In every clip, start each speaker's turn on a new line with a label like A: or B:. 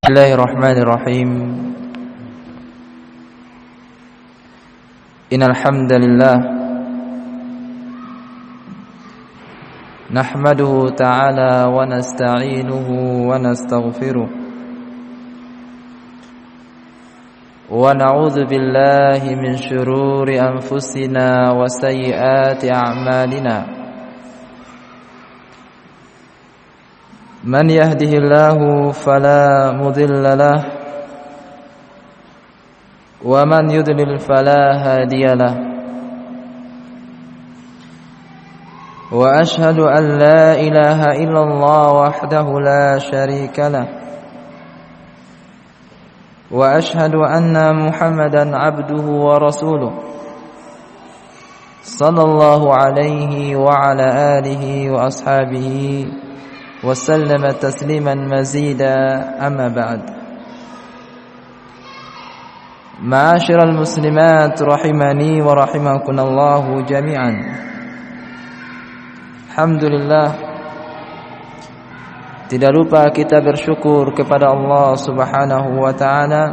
A: Bismillahirrahmanirrahim. Innal hamdalillah nahmaduhu ta'ala wa nasta'inuhu wa nastaghfiruh wa na'udzu billahi min shururi anfusina wa sayyiati a'malina. Man yahdihillahu fala mudilla lahu wa man yudlil fala hadiya lahu. Wa ashhadu an la ilaha illallah wahdahu la syarika lahu wa ashhadu anna Muhammadan abduhu wa rasuluh sallallahu alaihi wa ala alihi wa ashabihi وسلم تسليما مزيدا. أما بعد. معاشر المسلمات رحمني ورحمكم الله جميعا. Alhamdulillah, tidak lupa kita bersyukur kepada Allah Subhanahu wa taala,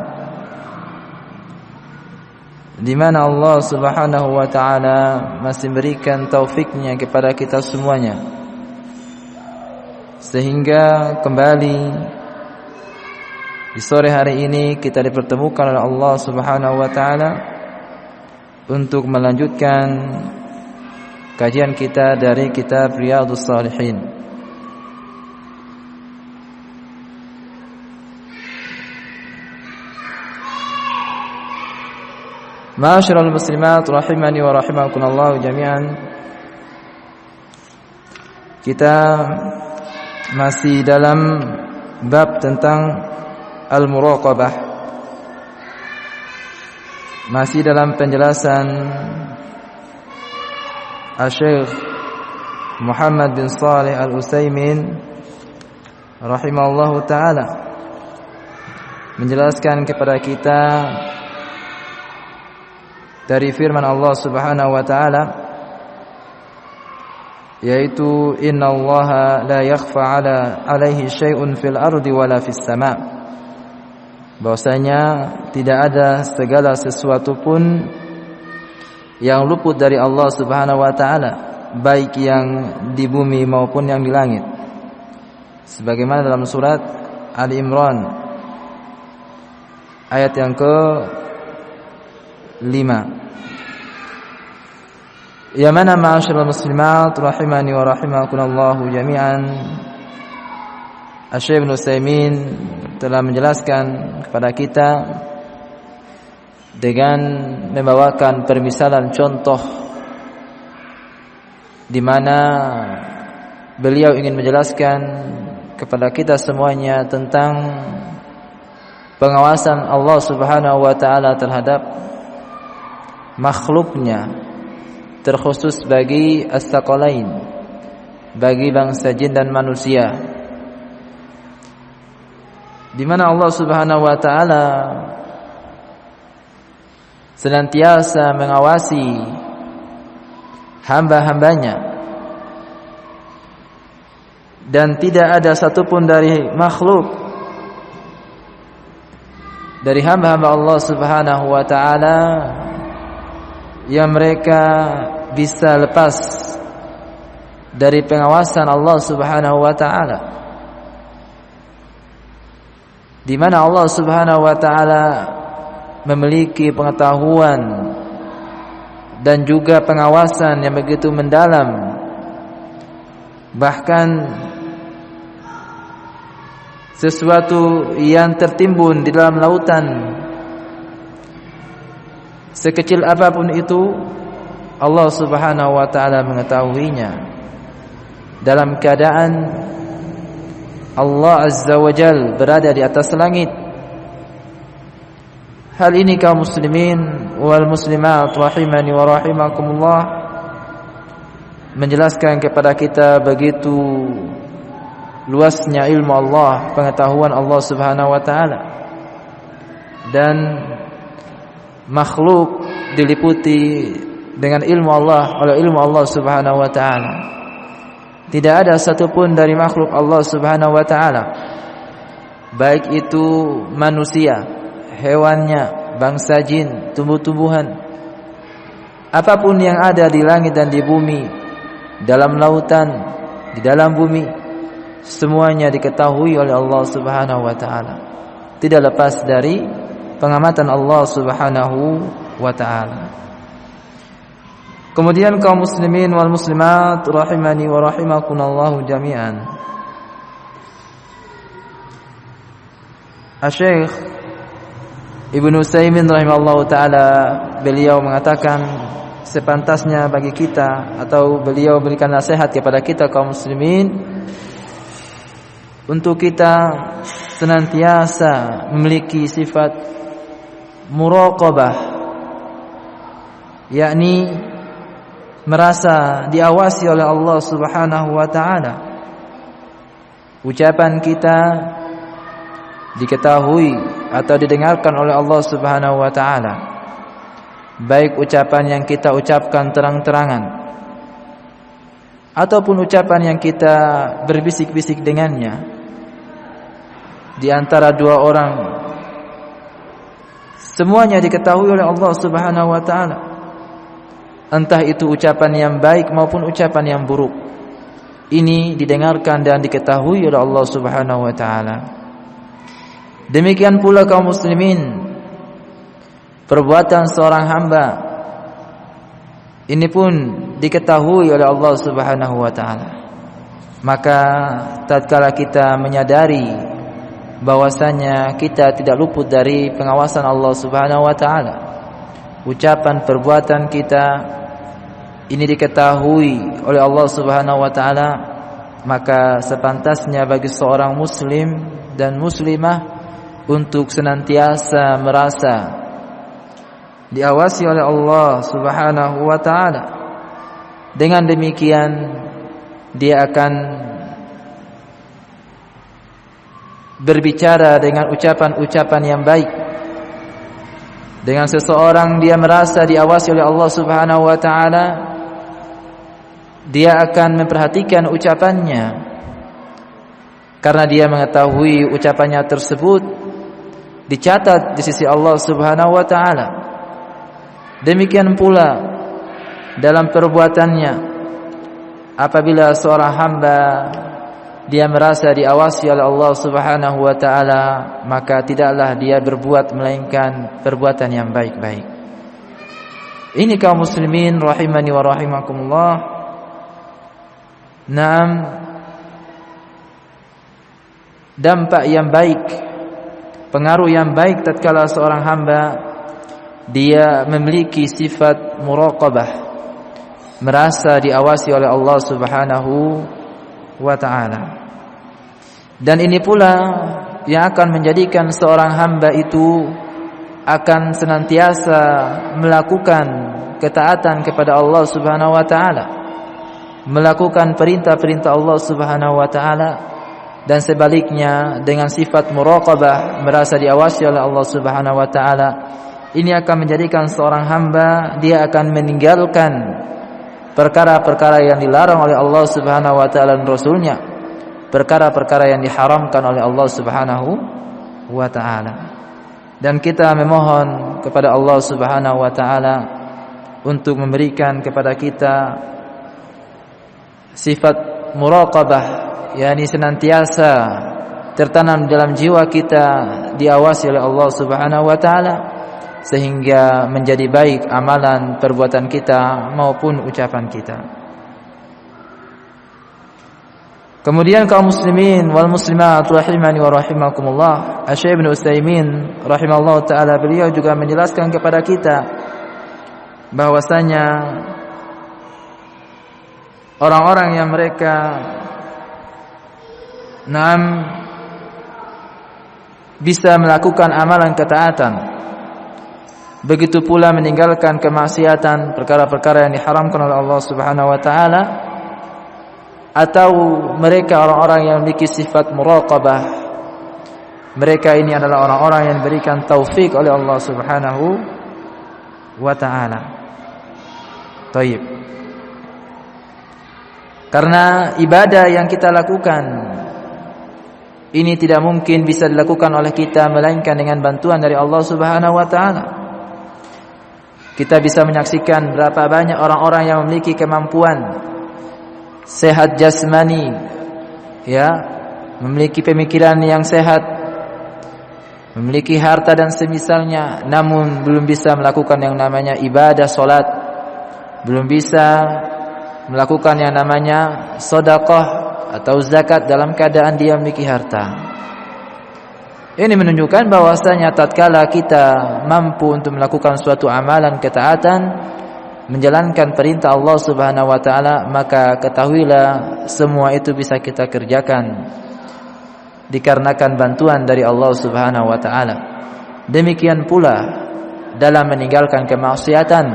A: di mana Allah Subhanahu wa taala masih berikan taufiknya kepada kita semuanya, sehingga kembali di sore hari ini kita dipertemukan oleh Allah Subhanahu wa taala untuk melanjutkan kajian kita dari kitab Riyadhus Shalihin. Ma'asyiral muslimat rahimani wa rahimakumullah jami'an. Kita masih dalam bab tentang al-muraqabah, masih dalam penjelasan Syekh Muhammad bin Shalih Al-Utsaimin rahimahullahu taala menjelaskan kepada kita dari firman Allah Subhanahu wa taala, yaitu innallaha la yakhfa alaihi syai'un fil ardi wala fis sama', bahwasanya tidak ada segala sesuatu pun yang luput dari Allah Subhanahu wa taala, baik yang di bumi maupun yang di langit, sebagaimana dalam surat Ali Imran ayat yang ke-5. Ya mana ma'asyiral muslimat rahimani wa rahimakumullah jami'an, Syekh Ibnu Utsaimin telah menjelaskan kepada kita dengan membawakan permisalan contoh di mana beliau ingin menjelaskan kepada kita semuanya tentang pengawasan Allah Subhanahu wa taala terhadap makhluknya, terkhusus bagi as-saqalain, bagi bangsa jin dan manusia, di mana Allah Subhanahu wa taala senantiasa mengawasi hamba-hambanya, dan tidak ada satupun dari makhluk, dari hamba-hamba Allah Subhanahu wa taala yang mereka bisa lepas dari pengawasan Allah Subhanahu wa taala, di mana Allah Subhanahu wa taala memiliki pengetahuan dan juga pengawasan yang begitu mendalam. Bahkan sesuatu yang tertimbun di dalam lautan, sekecil apapun itu, Allah Subhanahu wa taala mengetahuinya, dalam keadaan Allah Azza wa Jal berada di atas langit. Hal ini kaum muslimin wal muslimat rahimani wa rahimakumullah menjelaskan kepada kita begitu luasnya ilmu Allah, pengetahuan Allah Subhanahu wa taala, dan makhluk diliputi dengan ilmu Allah, oleh ilmu Allah Subhanahu wa taala. Tidak ada satupun dari makhluk Allah Subhanahu wa taala baik itu manusia, hewannya, bangsa jin, tumbuh-tumbuhan, apapun yang ada di langit dan di bumi, dalam lautan, di dalam bumi, semuanya diketahui oleh Allah Subhanahu wa taala. Tidak lepas dari pengamatan Allah Subhanahu wa taala. Kemudian kaum muslimin wal muslimat rahimani wa rahimakumullah jami'an. Asy-Syaikh Ibnu Utsaimin rahimahullahu taala, beliau mengatakan sepantasnya bagi kita, atau beliau berikan nasihat kepada kita kaum muslimin, untuk kita senantiasa memiliki sifat muraqabah, yakni merasa diawasi oleh Allah Subhanahu wa taala. Ucapan kita diketahui atau didengarkan oleh Allah Subhanahu wa taala, baik ucapan yang kita ucapkan terang-terangan ataupun ucapan yang kita berbisik-bisik dengannya di antara dua orang, semuanya diketahui oleh Allah Subhanahu wa taala, entah itu ucapan yang baik maupun ucapan yang buruk. Ini didengarkan dan diketahui oleh Allah Subhanahu wa taala. Demikian pula kaum muslimin, perbuatan seorang hamba ini pun diketahui oleh Allah Subhanahu wa taala. Maka tatkala kita menyadari bahwasanya kita tidak luput dari pengawasan Allah Subhanahu wa taala, ucapan perbuatan kita ini diketahui oleh Allah Subhanahu wa taala, maka sepantasnya bagi seorang muslim dan muslimah untuk senantiasa merasa diawasi oleh Allah Subhanahu wa taala. Dengan demikian dia akan berbicara dengan ucapan-ucapan yang baik. Dengan seseorang dia merasa diawasi oleh Allah Subhanahu wa taala, dia akan memperhatikan ucapannya, karena dia mengetahui ucapannya tersebut dicatat di sisi Allah Subhanahu wa taala. Demikian pula dalam perbuatannya, apabila seorang hamba dia merasa diawasi oleh Allah Subhanahu wa taala, maka tidaklah dia berbuat melainkan perbuatan yang baik-baik. Ini kaum muslimin rahimani wa rahimakumullah. Naam, dampak yang baik, pengaruh yang baik tatkala seorang hamba dia memiliki sifat muraqabah, merasa diawasi oleh Allah Subhanahu wa ta'ala. Dan ini pula yang akan menjadikan seorang hamba itu akan senantiasa melakukan ketaatan kepada Allah Subhanahu wa ta'ala, melakukan perintah-perintah Allah Subhanahu wa ta'ala, dan sebaliknya dengan sifat muraqabah, merasa diawasi oleh Allah Subhanahu wa ta'ala, ini akan menjadikan seorang hamba dia akan meninggalkan perkara-perkara yang dilarang oleh Allah Subhanahu wa taala dan Rasulnya, perkara-perkara yang diharamkan oleh Allah Subhanahu wa taala. Dan kita memohon kepada Allah Subhanahu wa taala untuk memberikan kepada kita sifat muraqabah, yakni senantiasa tertanam dalam jiwa kita diawasi oleh Allah Subhanahu wa taala, sehingga menjadi baik amalan perbuatan kita maupun ucapan kita. Kemudian kaum muslimin wal muslimat rahimani wa rahimakumullah, Asy-Syaikh Ibnu Utsaimin rahimallahu taala, beliau juga menjelaskan kepada kita bahwasanya orang-orang yang mereka bisa melakukan amalan ketaatan, begitu pula meninggalkan kemaksiatan, perkara-perkara yang diharamkan oleh Allah Subhanahu wa taala, atau mereka orang-orang yang memiliki sifat muraqabah, mereka ini adalah orang-orang yang diberikan taufik oleh Allah Subhanahu wa taala. Baik. Karena ibadah yang kita lakukan Ini tidak mungkin bisa dilakukan oleh kita melainkan dengan bantuan dari Allah Subhanahu wa taala. Kita bisa menyaksikan berapa banyak orang-orang yang memiliki kemampuan sehat jasmani, ya, memiliki pemikiran yang sehat, memiliki harta dan semisalnya, namun belum bisa melakukan yang namanya ibadah salat, belum bisa melakukan yang namanya sedekah atau zakat dalam keadaan dia memiliki harta. Ini menunjukkan bahwasanya tatkala kita mampu untuk melakukan suatu amalan ketaatan, menjalankan perintah Allah Subhanahu wa taala, maka ketahuilah semua itu bisa kita kerjakan dikarenakan bantuan dari Allah Subhanahu wa taala. Demikian pula dalam meninggalkan kemaksiatan,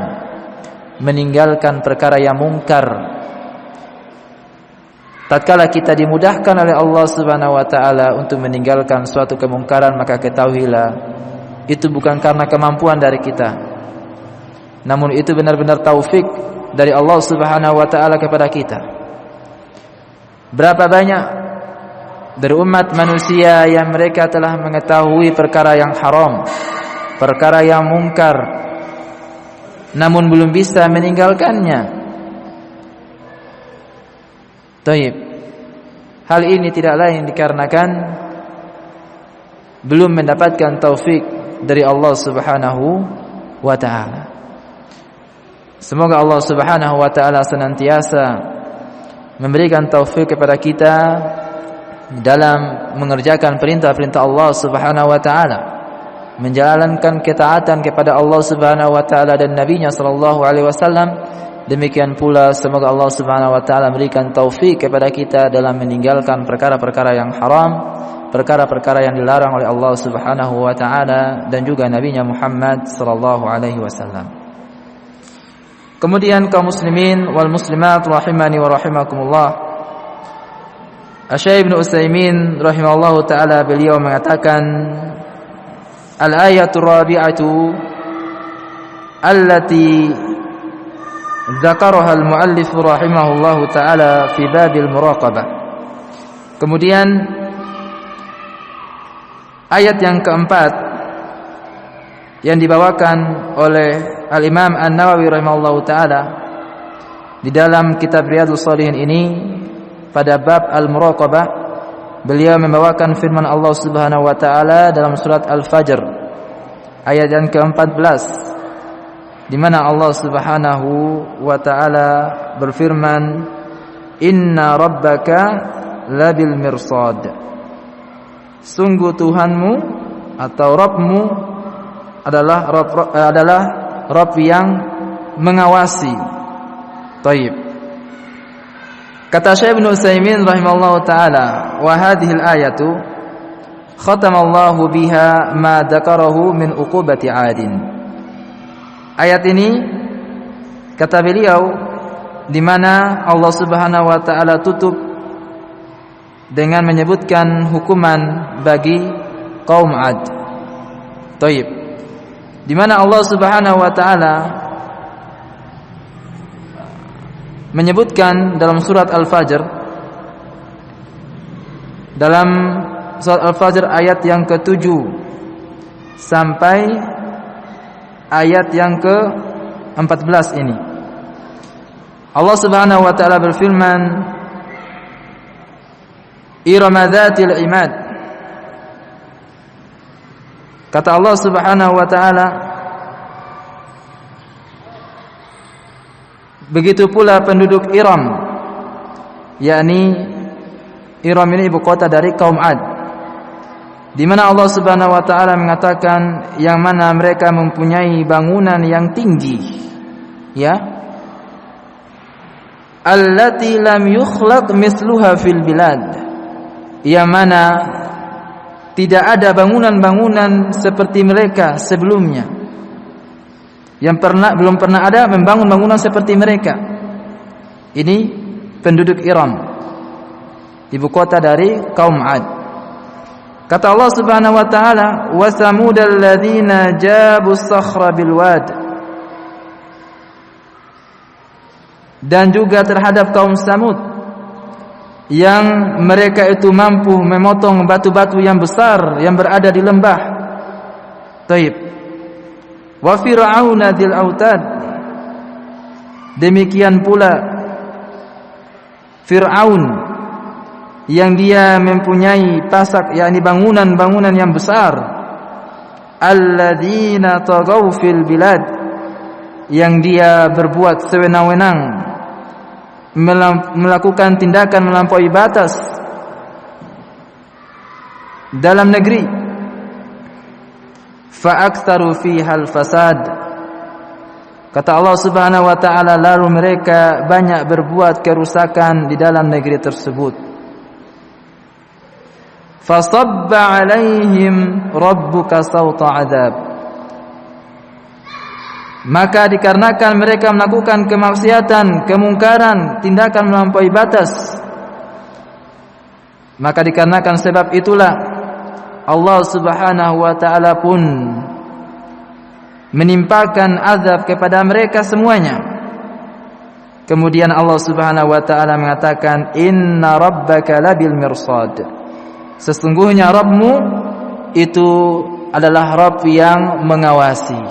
A: meninggalkan perkara yang mungkar. Tatkala kita dimudahkan oleh Allah Subhanahu wa taala untuk meninggalkan suatu kemungkaran, maka ketahuilah itu bukan karena kemampuan dari kita, namun itu benar-benar taufik dari Allah Subhanahu wa taala kepada kita. Berapa banyak dari umat manusia yang mereka telah mengetahui perkara yang haram, perkara yang mungkar, namun belum bisa meninggalkannya. Taib. Hal ini tidak lain dikarenakan belum mendapatkan taufik dari Allah Subhanahu wa taala. Semoga Allah Subhanahu wa taala senantiasa memberikan taufik kepada kita dalam mengerjakan perintah-perintah Allah Subhanahu wa taala, menjalankan ketaatan kepada Allah Subhanahu wa taala dan nabinya sallallahu alaihi wasallam. Demikian pula semoga Allah Subhanahu wa taala memberikan taufik kepada kita dalam meninggalkan perkara-perkara yang haram, perkara-perkara yang dilarang oleh Allah Subhanahu wa taala dan juga nabinya Muhammad sallallahu alaihi wasallam. Kemudian kaum muslimin wal muslimat rahimani wa rahimakumullah, Asy-Syaikh Ibnu Utsaimin rahimahullahu taala beliau mengatakan, al-ayatul rabi'atu allati dzakaraha al-muallif rahimahullahu taala fi babil muraqabah. Kemudian ayat yang keempat yang dibawakan oleh Al-Imam An-Nawawi rahimahullahu taala di dalam kitab Riyadhus Shalihin ini pada bab al-muraqabah, beliau membawakan firman Allah Subhanahu wa taala dalam surat Al-Fajr ayat yang ke-14, di mana Allah Subhanahu wa taala berfirman, "Inna rabbaka labil mirsad." Sungguh Tuhanmu atau Rabbmu adalah Rabb yang mengawasi. Taib. Kata Syekh Ibnu Utsaimin rahimahullahu taala, "Wa hadhihi al-ayatu khatama Allahu biha ma dzakarahu min uqubati 'adin." Ayat ini kata beliau di mana Allah Subhanahu wa taala tutup dengan menyebutkan hukuman bagi kaum 'Ad. Taib. Di mana Allah Subhanahu wa taala menyebutkan dalam surat Al-Fajr, dalam surat Al-Fajr ayat yang ke-7 sampai ayat yang ke-14 ini, Allah Subhanahu wa taala berfirman, Irama dzatil imad. Kata Allah Subhanahu wa taala, begitu pula penduduk Iram, yakni Iram ini ibu kota dari kaum 'Ad, di mana Allah Subhanahu wa taala mengatakan yang mana mereka mempunyai bangunan yang tinggi, ya, allati lam yukhlaq mithluha fil bilad, yang mana tidak ada bangunan-bangunan seperti mereka sebelumnya, yang belum pernah ada membangun bangunan seperti mereka. Ini penduduk Iram, ibu kota dari kaum 'Ad. Kata Allah Subhanahu wa taala, wa samudal ladzina jabu as-sakhra bil wad. Dan juga terhadap kaum Samud yang mereka itu mampu memotong batu-batu yang besar yang berada di lembah. Taib. Wa Fir'aun dzil autad. Demikian pula Fir'aun yang dia mempunyai pasak, yakni bangunan-bangunan yang besar. Alladzina taghaw fil bilad, yang dia berbuat sewenang-wenang, melakukan tindakan melampaui batas dalam negeri. Fa aktsaru fihal fasad, kata Allah Subhanahu wa taala, lalu mereka banyak berbuat kerusakan di dalam negeri tersebut. Fasabba alaihim rabbuka sawta adzab, maka dikarenakan mereka melakukan kemaksiatan, kemungkaran, tindakan melampaui batas, maka dikarenakan sebab itulah Allah Subhanahu wa taala pun menimpakan azab kepada mereka semuanya. Kemudian Allah Subhanahu wa taala mengatakan, inna rabbaka labil mirsad, sesungguhnya Rabbmu itu adalah Rabb yang mengawasi.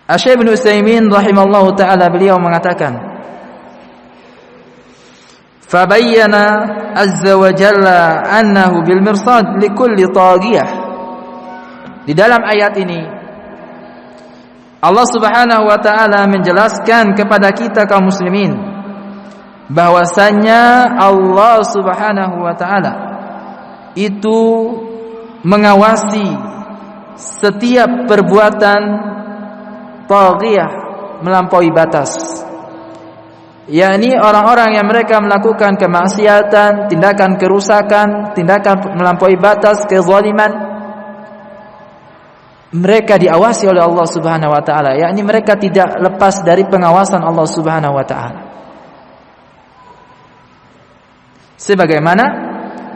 A: Asy-Syaikh Ibnu Utsaimin rahimallahu taala, beliau mengatakan, fabayyana azza wa jalla annahu bil mirsad likulli taghiyah. Di dalam ayat ini Allah Subhanahu wa taala menjelaskan kepada kita kaum muslimin bahwasanya Allah Subhanahu wa taala itu mengawasi setiap perbuatan taghiyah, melampaui batas, yakni orang-orang yang mereka melakukan kemaksiatan, tindakan kerusakan, tindakan melampaui batas, kezaliman. Mereka diawasi oleh Allah Subhanahu wa taala, yakni mereka tidak lepas dari pengawasan Allah Subhanahu wa taala. Sebagaimana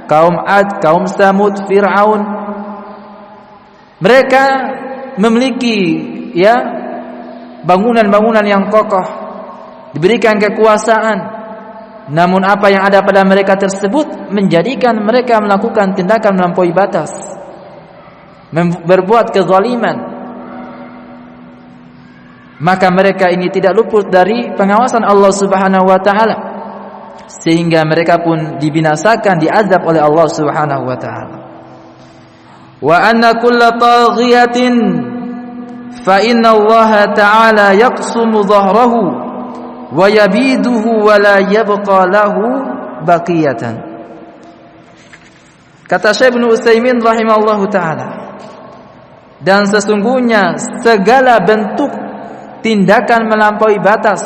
A: kaum Ad, kaum Samud, Fir'aun, mereka memiliki bangunan-bangunan yang kokoh, diberikan kekuasaan, namun apa yang ada pada mereka tersebut menjadikan mereka melakukan tindakan melampaui batas, berbuat kezaliman. Maka mereka ini tidak luput dari pengawasan Allah Subhanahu wa taala, sehingga mereka pun dibinasakan, diazab oleh Allah Subhanahu wa taala. Wa anna kulla taghiyatin fa inna Allah ta'ala yaqsumu dhahrahu wa yabiduhu wa la yabqa lahu baqiyatan. Kata Syekh Ibnu Utsaimin rahimallahu taala, dan sesungguhnya segala bentuk tindakan melampaui batas,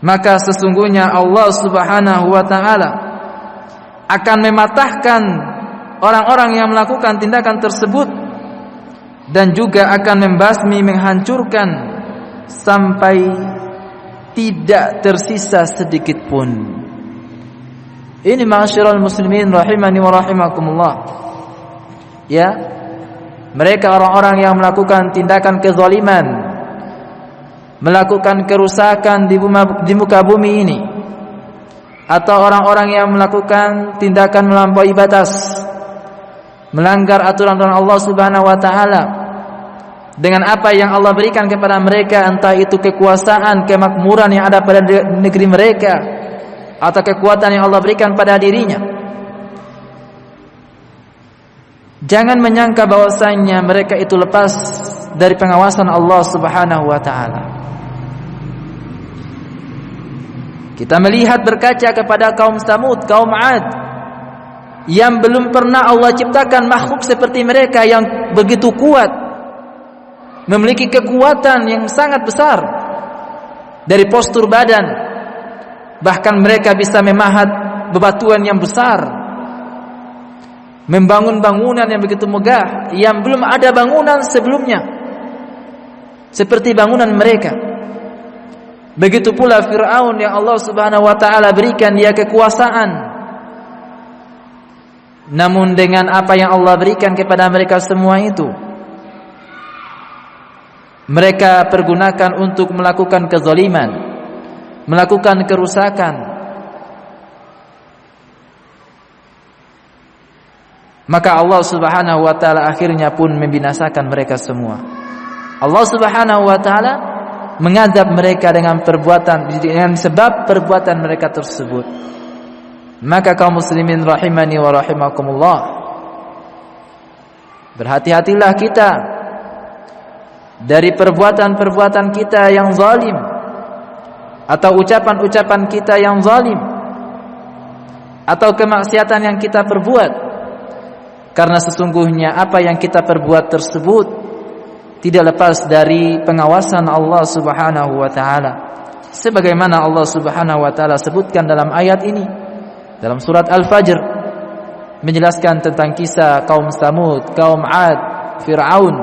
A: maka sesungguhnya Allah Subhanahu wa taala akan mematahkan orang-orang yang melakukan tindakan tersebut, dan juga akan membasmi, menghancurkan sampai tidak tersisa sedikit pun. Ini ma'asyiral muslimin rahimani wa rahimakumullah. Ya, mereka orang-orang yang melakukan tindakan kezaliman, melakukan kerusakan di muka bumi ini, atau orang-orang yang melakukan tindakan melampaui batas, melanggar aturan-aturan Allah Subhanahu wa taala dengan apa yang Allah berikan kepada mereka, entah itu kekuasaan, kemakmuran yang ada pada negeri mereka, atau kekuatan yang Allah berikan pada dirinya. Jangan menyangka bahwasanya mereka itu lepas dari pengawasan Allah Subhanahu wa taala. Kita melihat, berkaca kepada kaum Samud, kaum Ad, yang belum pernah Allah ciptakan makhluk seperti mereka yang begitu kuat, memiliki kekuatan yang sangat besar dari postur badan, bahkan mereka bisa memahat bebatuan yang besar, membangun bangunan yang begitu megah yang belum ada bangunan sebelumnya seperti bangunan mereka. Begitu pula Fir'aun yang Allah Subhanahu wa taala berikan dia kekuasaan, namun dengan apa yang Allah berikan kepada mereka semua itu, mereka pergunakan untuk melakukan kezaliman, melakukan kerusakan, maka Allah Subhanahu wa taala akhirnya pun membinasakan mereka semua. Allah Subhanahu wa taala mengadab mereka dengan sebab perbuatan mereka tersebut. Maka kaum muslimin rahimani wa rahimakumullah, berhati-hatilah kita dari perbuatan-perbuatan kita yang zalim atau ucapan-ucapan kita yang zalim atau kemaksiatan yang kita perbuat, karena sesungguhnya apa yang kita perbuat tersebut tidak lepas dari pengawasan Allah Subhanahu wa taala, sebagaimana Allah Subhanahu wa taala sebutkan dalam ayat ini dalam surat Al-Fajr, menjelaskan tentang kisah kaum Samud, kaum Ad, Fir'aun,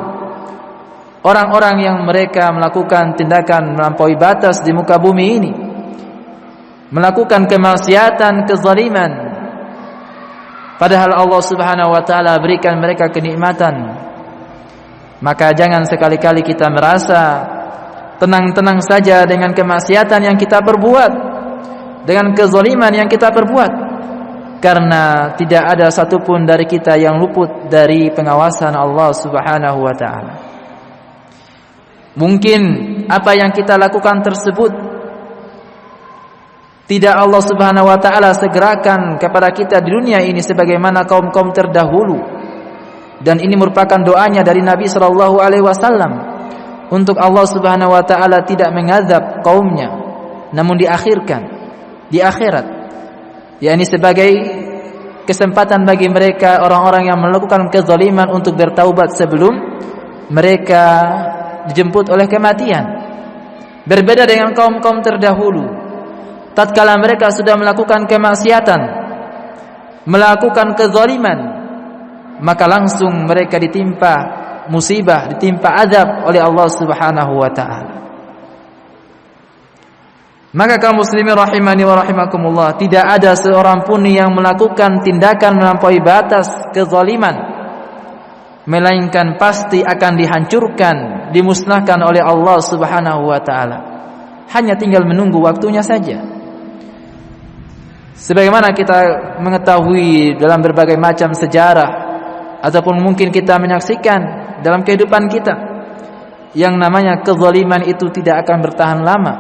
A: orang-orang yang mereka melakukan tindakan melampaui batas di muka bumi ini, melakukan kemaksiatan, kezaliman, padahal Allah Subhanahu wa taala berikan mereka kenikmatan. Maka jangan sekali-kali kita merasa tenang-tenang saja dengan kemaksiatan yang kita perbuat, dengan kezaliman yang kita perbuat, karena tidak ada satupun dari kita yang luput dari pengawasan Allah Subhanahu wa taala. Mungkin apa yang kita lakukan tersebut tidak Allah Subhanahu wa taala segerakan kepada kita di dunia ini sebagaimana kaum-kaum terdahulu, dan ini merupakan doanya dari Nabi sallallahu alaihi wasallam untuk Allah Subhanahu wa taala tidak mengazab kaumnya, namun diakhirkan di akhirat, yakni sebagai kesempatan bagi mereka orang-orang yang melakukan kezaliman untuk bertaubat sebelum mereka dijemput oleh kematian. Berbeda dengan kaum-kaum terdahulu, tatkala mereka sudah melakukan kemaksiatan, melakukan kezaliman, maka langsung mereka ditimpa musibah, ditimpa azab oleh Allah Subhanahu wa taala. Maka kaum muslimin rahimani wa rahimakumullah, tidak ada seorang pun yang melakukan tindakan melampaui batas kezaliman melainkan pasti akan dihancurkan, dimusnahkan oleh Allah Subhanahu wa taala. Hanya tinggal menunggu waktunya saja. Sebagaimana kita mengetahui dalam berbagai macam sejarah ataupun mungkin kita menyaksikan dalam kehidupan kita, yang namanya kezaliman itu tidak akan bertahan lama.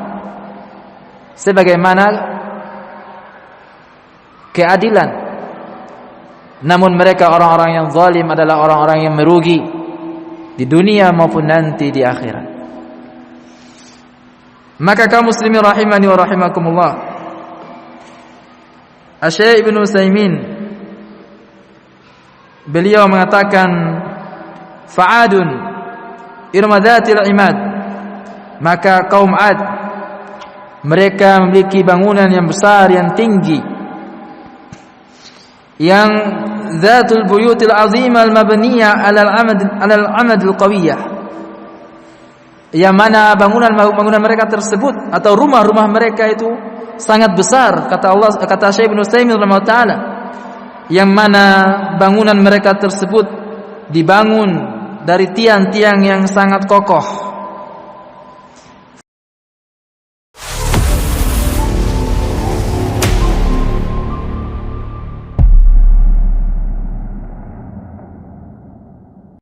A: Sebagaimana keadilan, namun mereka orang-orang yang zalim adalah orang-orang yang merugi di dunia maupun nanti di akhirat. Maka kaum muslimin rahimani wa rahimakumullah, Asy-Syaikh Ibnu Utsaimin beliau mengatakan, fa'adun irmadatil imad, maka kaum Ad mereka memiliki bangunan yang besar, yang tinggi, yang zatul buyutil azimah al-mabniyah 'alal 'amad al-qawiyyah, yang mana bangunan mereka tersebut atau rumah-rumah mereka itu sangat besar, kata Syekh Ibnu Utsaimin rahimahullah taala, yang mana bangunan mereka tersebut dibangun dari tiang-tiang yang sangat kokoh.